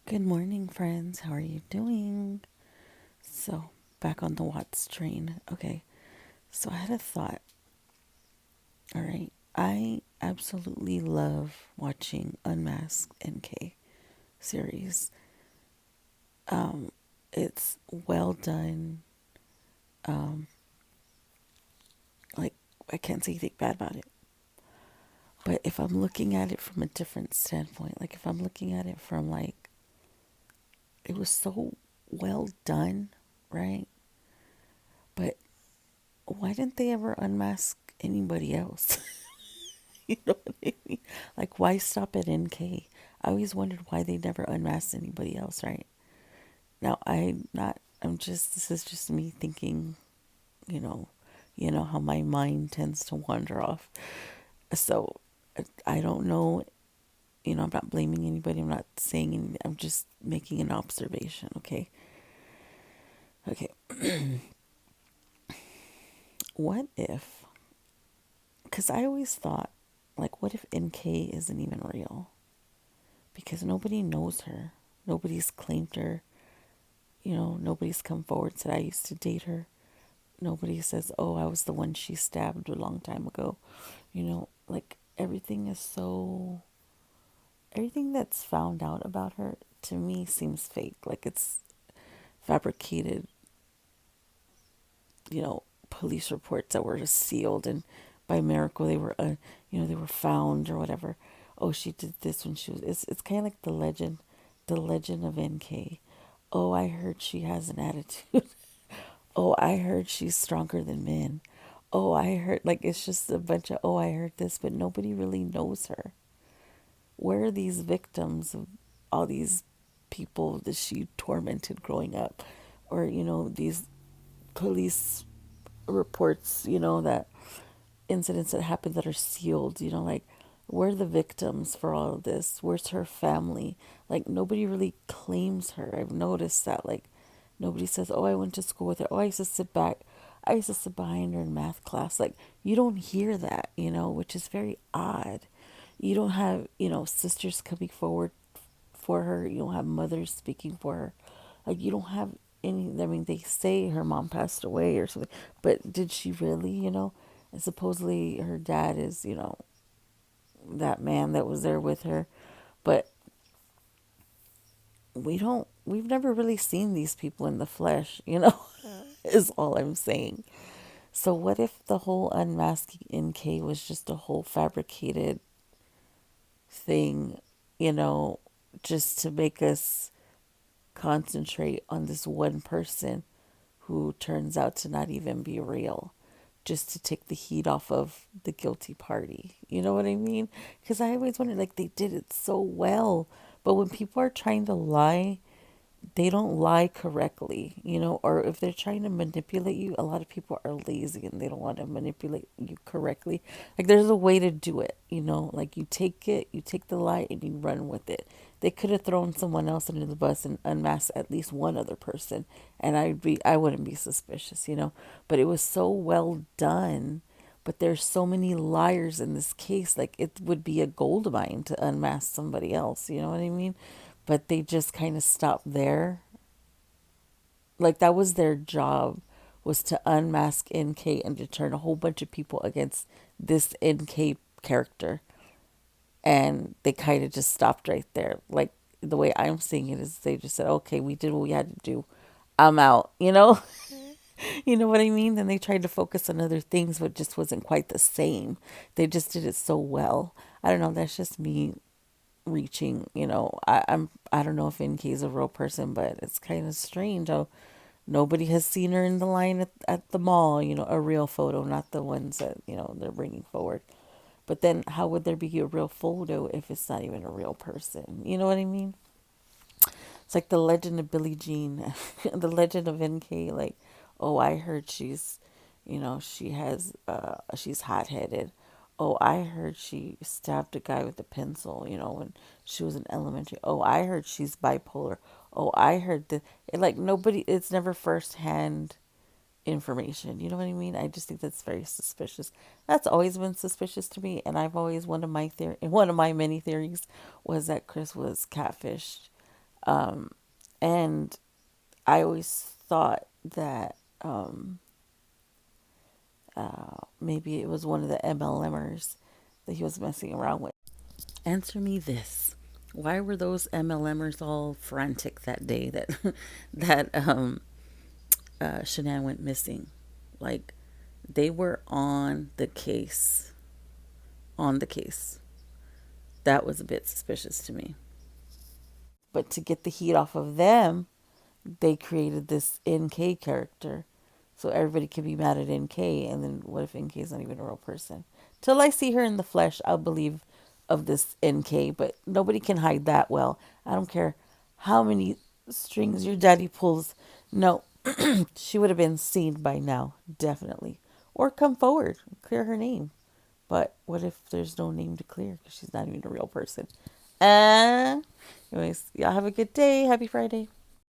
Good morning, friends. How are you doing? So, back on the Watts train. Okay, so I had a thought. All right. I absolutely love watching Unmasked NK series. It's well done. Um, like, I can't say anything bad about it. But if I'm looking at it from a different standpoint, like if I'm looking at it from like, it was so well done, right? But why didn't they ever unmask anybody else? You know what I mean? Like, why stop at NK? I always wondered why they never unmasked anybody else, right? Now, this is just me thinking, you know, how my mind tends to wander off. So, I don't know, I'm not blaming anybody, I'm not saying anything, I'm just making an observation, okay? Okay, what if, because I always thought, like, what if NK isn't even real? Because nobody knows her, nobody's claimed her. Nobody's come forward and said I used to date her. Nobody says, "Oh, I was the one she stabbed a long time ago." Like everything that's found out about her to me seems fake. Like it's fabricated, police reports that were sealed and by miracle they were found or whatever. Oh, she did this when she was. It's kind of like the legend of NK. Oh, I heard she has an attitude. Oh, I heard she's stronger than men. Oh, I heard, like, it's just a bunch of, oh, I heard this, but nobody really knows her. Where are these victims of all these people that she tormented growing up? Or, these police reports, that incidents that happened that are sealed, like, where are the victims for all of this? Where's her family? Like, nobody really claims her. I've noticed that, like, nobody says, oh, I went to school with her. Oh, I used to sit behind her in math class. Like, you don't hear that, which is very odd. You don't have, sisters coming forward for her. You don't have mothers speaking for her. Like, you don't have any, I mean, they say her mom passed away or something, but did she really, And supposedly her dad is, that man that was there with her. But we've never really seen these people in the flesh, is all I'm saying. So what if the whole unmasking NK was just a whole fabricated thing, you know, just to make us concentrate on this one person who turns out to not even be real, just to take the heat off of the guilty party. You know what I mean? Because I always wondered, like, they did it so well. But when people are trying to lie, they don't lie correctly, or if they're trying to manipulate you, a lot of people are lazy and they don't want to manipulate you correctly. Like there's a way to do it, like you take the lie and you run with it. They could have thrown someone else under the bus and unmasked at least one other person and I wouldn't be suspicious, but it was so well done. But there's so many liars in this case, like it would be a gold mine to unmask somebody else, you know what I mean? But they just kind of stopped there. Like that was their job, was to unmask NK and to turn a whole bunch of people against this NK character. And they kind of just stopped right there. Like the way I'm seeing it is they just said, "Okay, we did what we had to do. I'm out." You know what I mean? Then they tried to focus on other things, but just wasn't quite the same. They just did it so well. I don't know. That's just me reaching. I don't know if NK is a real person, but it's kind of strange how nobody has seen her in the line at the mall. A real photo, not the ones that they're bringing forward. But then, how would there be a real photo if it's not even a real person? You know what I mean? It's like the legend of Billie Jean, the legend of NK. Like, oh, I heard she's hot headed. Oh, I heard she stabbed a guy with a pencil, when she was in elementary. Oh, I heard she's bipolar. Oh, I heard that. Like, nobody, it's never firsthand information. You know what I mean? I just think that's very suspicious. That's always been suspicious to me, and one of my many theories was that Chris was catfished And I always thought that maybe it was one of the MLMers that he was messing around with. Answer me this. Why were those MLMers all frantic that day that Shanann went missing? Like, they were on the case. On the case. That was a bit suspicious to me. But to get the heat off of them, they created this NK character. So everybody can be mad at NK, and then what if NK is not even a real person? Till I see her in the flesh, I'll believe of this NK, but nobody can hide that well. I don't care how many strings your daddy pulls. No, she would have been seen by now, definitely. Or come forward, clear her name. But what if there's no name to clear because she's not even a real person? Anyways, y'all have a good day. Happy Friday.